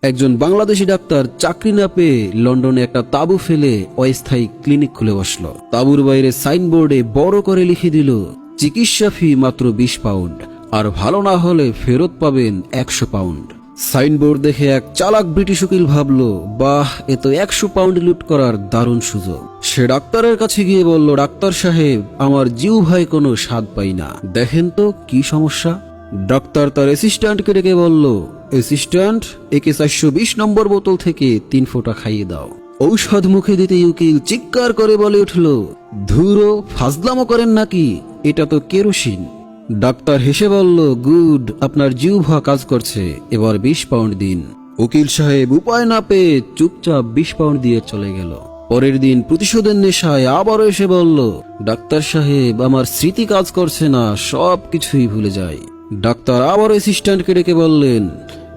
একজন বাংলাদেশি ডাক্তার চাকরি না পেয়ে লন্ডনে একটা তাঁবু ফেলে অস্থায়ী ক্লিনিক খুলে বসলো। তাঁবুর বাইরে সাইনবোর্ডে বড় করে লিখে দিল, চিকিৎসা ফি মাত্র 20 পাউন্ড, আর ভালো না হলে ফেরত পাবেন 100 পাউন্ড। সাইনবোর্ড দেখে এক চালাক ব্রিটিশ উকিল ভাবলো, বাহ, এ তো 100 পাউন্ড লুট করার দারুণ সুযোগ। সে ডাক্তারের কাছে গিয়ে বলল, ডাক্তার সাহেব, আমার জিহ্বায় কোনো স্বাদ পাই না, দেখেন তো কি সমস্যা। ডাক্তার তার অ্যাসিস্ট্যান্টকে ডেকে বলল, অ্যাসিস্ট্যান্ট, একে 420 নম্বর বোতল থেকে 3 ফোঁটা খাইয়ে দাও। ঔষধ মুখে দিতে উকিল চিৎকার করে বলে উঠল, ধুরো, ফাজলামো করেন নাকি, এটা তো কেরোসিন। ডাক্তার হেসে বলল, গুড, আপনার জিহ্বা কাজ করছে, এবার 20 পাউন্ড দিন। উকিল সাহেব উপায় না পেয়ে চুপচাপ 20 পাউন্ড দিয়ে চলে গেল। পরের দিন প্রতিশোধের নেশায় আবারও এসে বলল, ডাক্তার সাহেব, আমার স্মৃতি কাজ করছে না, সব কিছুই ভুলে যায়। ডাক্তার আবার অ্যাসিস্ট্যান্টকে ডেকে বললেন,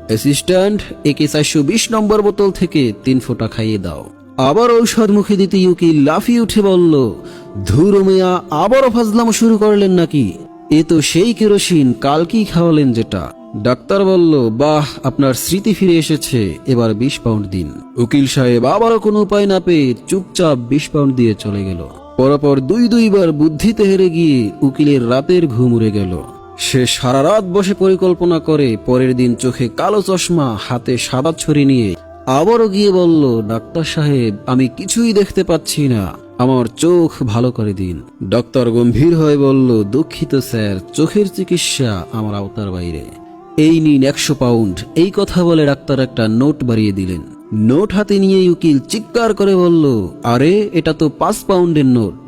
অ্যাসিস্ট্যান্ট, একে 420 নম্বর বোতল থেকে 3 ফোঁটা খাইয়ে দাও। আবার ঔষধ মুখে দিতে উকিল লাফিয়ে উঠে বলল, ধুর মিয়া, আবারও ফাজলামো শুরু করলেন নাকি, এ তো সেই কেরোসিন কালকেই খাওয়ালেন যেটা। ডাক্তার বলল, বাহ, আপনার স্মৃতি ফিরে এসেছে, এবার 20 পাউন্ড দিন। উকিল সাহেব আবারও কোনো উপায় না পেয়ে চুপচাপ 20 পাউন্ড দিয়ে চলে গেল। পরপর দুইবার বুদ্ধিতে হেরে গিয়ে উকিলের রাতের ঘুম উড়ে গেল। সে সারা রাত বসে পরিকল্পনা করে পরের দিন চোখে কালো চশমা, হাতে সাদা ছড়ি নিয়ে আবারও গিয়ে বলল, ডাক্তার সাহেব, আমি কিছুই দেখতে পাচ্ছি না, আমার চোখ ভালো করে দিন। ডাক্তার গম্ভীর হয়ে বলল, দুঃখিত স্যার, চোখের চিকিৎসা আমার আওতার বাইরে। এই নিন 100 পাউন্ড। এই কথা বলে ডাক্তার একটা নোট বাড়িয়ে দিলেন। নোট হাতে নিয়ে উকিল চিৎকার করে বলল, আরে, এটা তো 5 পাউন্ডের নোট।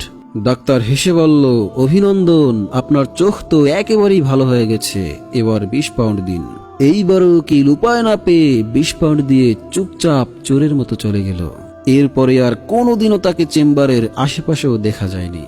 ডাক্তার হেসে বলল, অভিনন্দন, আপনার চোখ তো একেবারেই ভালো হয়ে গেছে, এবার 20 পাউন্ড দিন। এইবারও উকিল উপায় না পেয়ে 20 পাউন্ড দিয়ে চুপচাপ চোরের মতো চলে গেল। এরপরে আর কোনোদিনও তাকে চেম্বারের আশেপাশেও দেখা যায়নি।